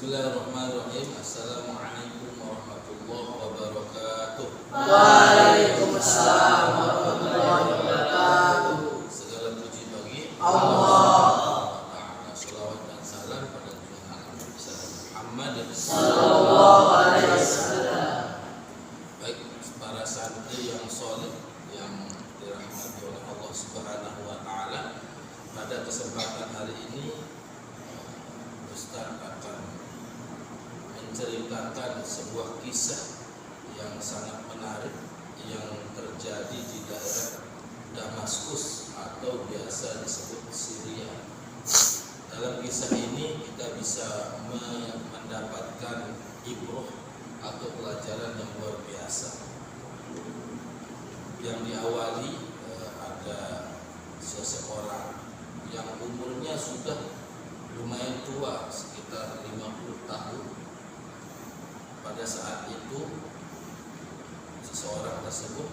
Bismillahirrahmanirrahim. Assalamualaikum warahmatullahi wabarakatuh. Waalaikumsalam warahmatullahi wabarakatuh. Segala puji bagi Allah. Ta'ala. Salawat dan salam pada Nabi Muhammad Sallallahu alaihi wasallam. Baik para santri yang soleh yang dirahmati oleh Allah Subhanahu wa Ta'ala, pada kesempatan hari ini Ustaz akan menceritakan sebuah kisah yang sangat menarik yang terjadi di daerah Damaskus atau biasa disebut Syria. Dalam kisah ini kita bisa mendapatkan ibrah atau pelajaran yang luar biasa. Yang diawali ada seseorang yang umurnya sudah lumayan tua, sekitar 50 tahun. Pada saat itu seseorang tersebut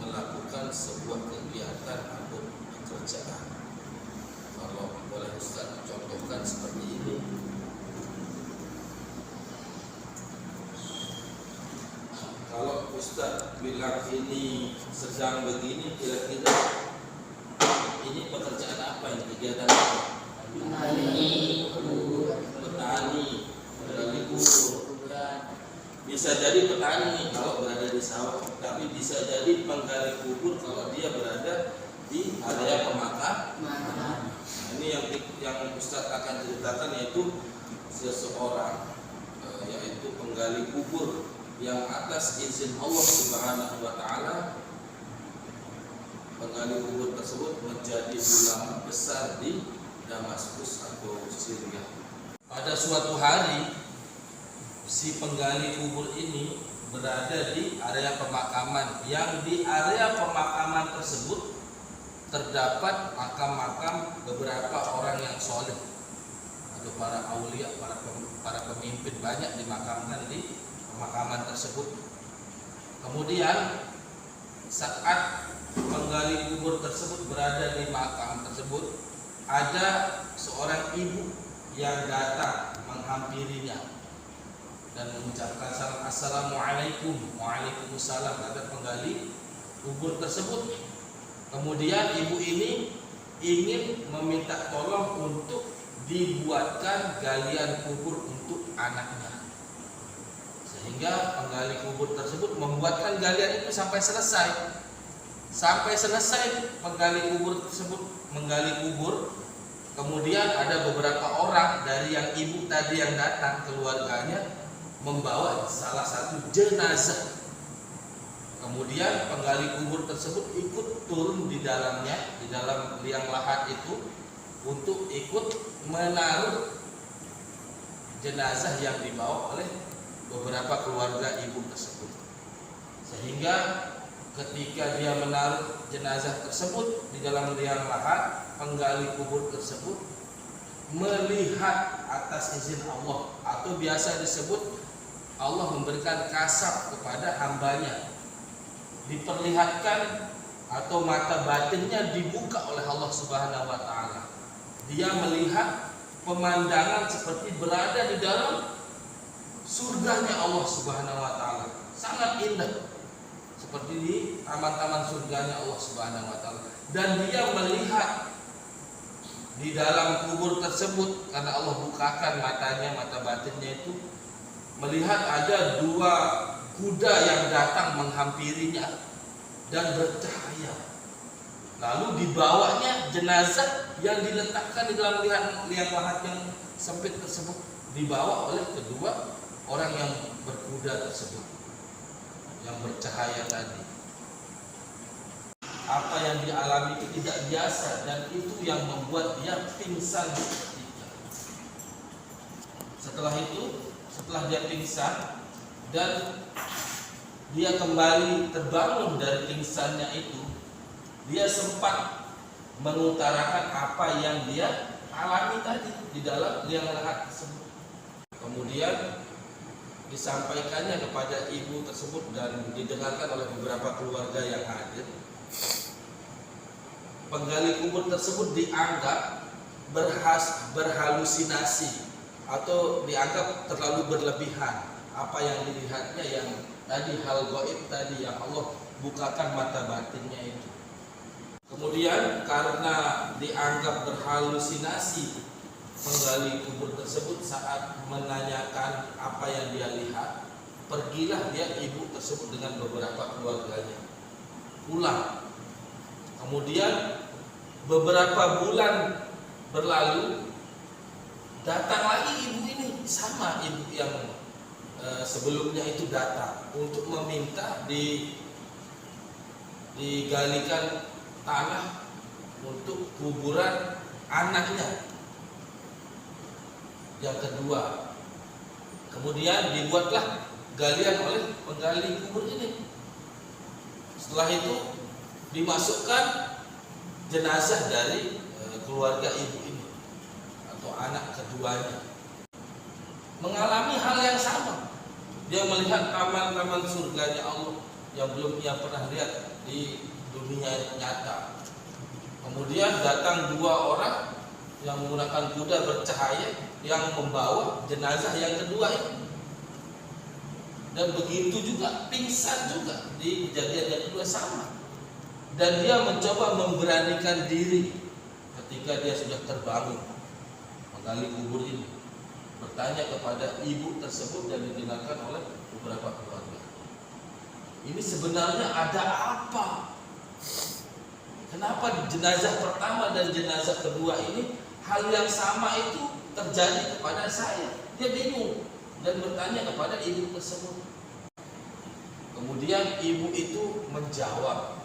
melakukan sebuah kegiatan atau pekerjaan. Kalau boleh Ustaz contohkan seperti ini. Kalau Ustaz bilang ini sedang begini, kira-kira ini pekerjaan apa, ini kegiatan apa? Petani, menggali kubur. Bisa jadi petani nih kalau berada di sawah, tapi bisa jadi menggali kubur kalau dia berada di area pemakaman. Nah, ini yang Ustaz akan ceritakan, yaitu seseorang yaitu penggali kubur yang atas izin Allah Subhanahu wa Ta'ala. Penggali kubur tersebut menjadi ulama besar di Damaskus atau Syria. Pada suatu hari si penggali kubur ini berada di area pemakaman, yang di area pemakaman tersebut terdapat makam-makam beberapa orang yang soleh atau para aulia, para pemimpin, banyak dimakamkan di pemakaman tersebut. Kemudian saat penggali kubur tersebut berada di makam tersebut, ada seorang ibu yang datang menghampirinya dan mengucapkan salam, assalamualaikum. Waalaikumsalam, kata penggali kubur tersebut. Kemudian ibu ini ingin meminta tolong untuk dibuatkan galian kubur untuk anaknya, sehingga penggali kubur tersebut membuatkan galian itu sampai selesai. Sampai selesai penggali kubur tersebut menggali kubur, kemudian ada beberapa orang dari yang ibu tadi yang datang, keluarganya, membawa salah satu jenazah. Kemudian penggali kubur tersebut ikut turun di dalamnya, di dalam liang lahat itu, untuk ikut menaruh jenazah yang dibawa oleh beberapa keluarga ibu tersebut. Sehingga ketika dia menaruh jenazah tersebut di dalam liang lahat, penggali kubur tersebut melihat atas izin Allah, atau biasa disebut Allah memberikan kasaf kepada hambanya, diperlihatkan atau mata batinnya dibuka oleh Allah Subhanahu wa Ta'ala. Dia melihat pemandangan seperti berada di dalam surganya Allah Subhanahu wa Ta'ala, sangat indah, seperti di taman-taman surganya Allah Subhanahu wa Ta'ala. Dan dia melihat di dalam kubur tersebut, karena Allah bukakan matanya, mata batinnya itu, melihat ada dua kuda yang datang menghampirinya dan bercahaya. Lalu dibawanya jenazah yang diletakkan di dalam liang lahat yang sempit tersebut, dibawa oleh kedua orang yang berkuda tersebut, yang bercahaya tadi. Apa yang dialami itu tidak biasa, dan itu yang membuat dia pingsan seketika. Setelah itu, setelah dia pingsan dan dia kembali terbangun dari pingsannya itu, dia sempat mengutarakan apa yang dia alami tadi di dalam liang lahat tersebut. Kemudian disampaikannya kepada ibu tersebut dan didengarkan oleh beberapa keluarga yang hadir. Penggali kubur tersebut dianggap berhalusinasi atau dianggap terlalu berlebihan. Apa yang dilihatnya yang tadi hal gaib tadi yang Allah bukakan mata batinnya itu. Kemudian karena dianggap berhalusinasi penggali kubur tersebut saat menanyakan apa yang dia lihat, pergilah dia ibu tersebut dengan beberapa keluarganya pulang. Kemudian beberapa bulan berlalu, datang lagi ibu ini, sama ibu yang sebelumnya itu datang untuk meminta digalikan tanah untuk kuburan anaknya yang kedua. Kemudian dibuatlah galian oleh penggali kubur ini. Setelah itu dimasukkan jenazah dari keluarga ibu ini atau anak keduanya, mengalami hal yang sama. Dia melihat taman-taman surganya Allah yang belum ia pernah lihat di dunia nyata. Kemudian datang dua orang yang menggunakan kuda bercahaya yang membawa jenazah yang kedua ini. Dan begitu juga pingsan juga di kejadian yang kedua sama. Dan dia mencoba memberanikan diri ketika dia sudah terbangun menggali kubur ini, bertanya kepada ibu tersebut dan didengarkan oleh beberapa keluarga. Ini sebenarnya ada apa? Kenapa jenazah pertama dan jenazah kedua ini hal yang sama itu terjadi kepada saya? Dia bingung dan bertanya kepada ibu tersebut. Kemudian ibu itu menjawab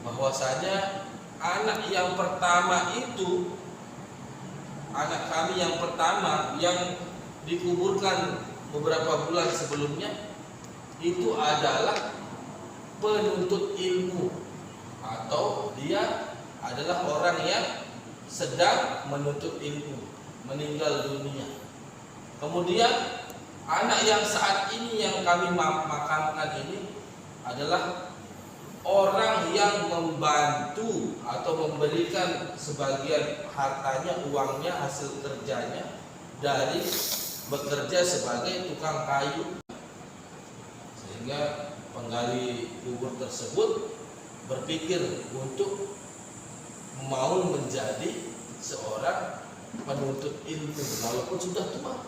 bahwasanya anak yang pertama itu, anak kami yang pertama yang dikuburkan beberapa bulan sebelumnya itu adalah penuntut ilmu, atau dia adalah orang yang sedang menuntut ilmu, meninggal dunia. Kemudian anak yang saat ini yang kami makamkan ini adalah orang yang membantu atau memberikan sebagian hartanya, uangnya, hasil kerjanya dari bekerja sebagai tukang kayu, sehingga penggali kubur tersebut berpikir untuk mau menjadi seorang penuntut ilmu walaupun sudah tua,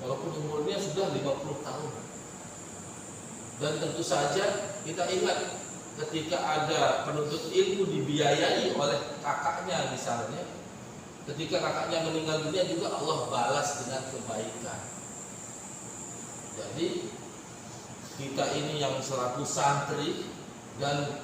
walaupun umurnya sudah 50 tahun. Dan tentu saja kita ingat ketika ada penuntut ilmu dibiayai oleh kakaknya misalnya, ketika kakaknya meninggal dunia juga Allah balas dengan kebaikan. Jadi kita ini yang selaku santri dan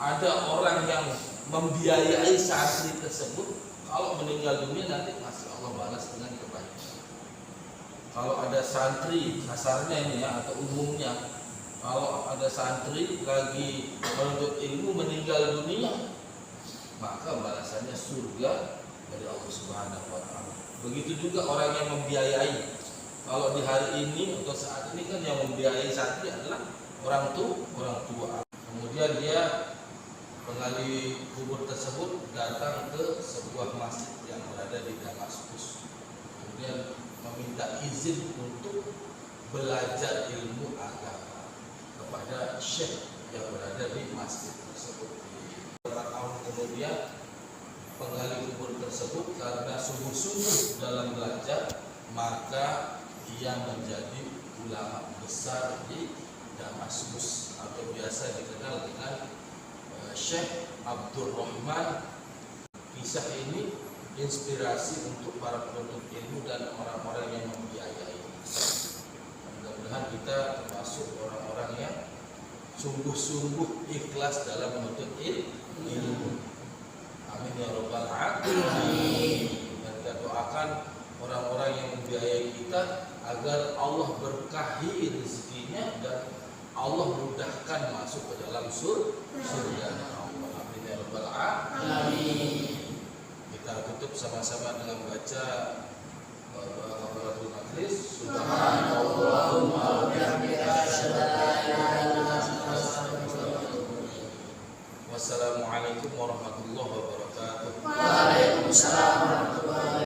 ada orang yang membiayai santri tersebut, kalau meninggal dunia nanti masih Allah balas dengan kebaikan. Kalau ada santri, kasarnya ini ya, atau umumnya, kalau ada santri lagi menuntut ilmu meninggal dunia, maka balasannya surga dari Allah Subhanahu wa taala. Begitu juga orang yang membiayai. Kalau di hari ini atau saat ini kan yang membiayai santri adalah orang tua. Kemudian dia penggali kubur tersebut datang ke sebuah masjid yang berada di Damaskus. Kemudian meminta izin untuk belajar ilmu agama kepada syekh yang berada di masjid tersebut. Beberapa tahun kemudian penggali kubur tersebut karena sungguh-sungguh dalam belajar, maka ia menjadi ulama besar di Damaskus atau biasa dikenal dengan Syekh Abdul Rahman. Kisah ini inspirasi untuk para penuntut ilmu dan orang-orang yang membiayai. Mudah-mudahan kita termasuk orang-orang yang sungguh-sungguh ikhlas dalam menuntut ilmu. Amin ya rabbal alamin. Dan kita doakan orang-orang yang membiayai kita agar Allah berkahi rezekinya dan Allah mudahkan masuk ke dalam surga. Amin ya rabbal alamin. Kita tutup sama-sama dengan baca doa kafaratul majlis. Subhanallahumma wa bihamdika asyhadu an la ilaha illa anta astaghfiruka wa atubu ilaik. Wassalamualaikum warahmatullahi wabarakatuh. wabarakatuh. Waalaikumsalam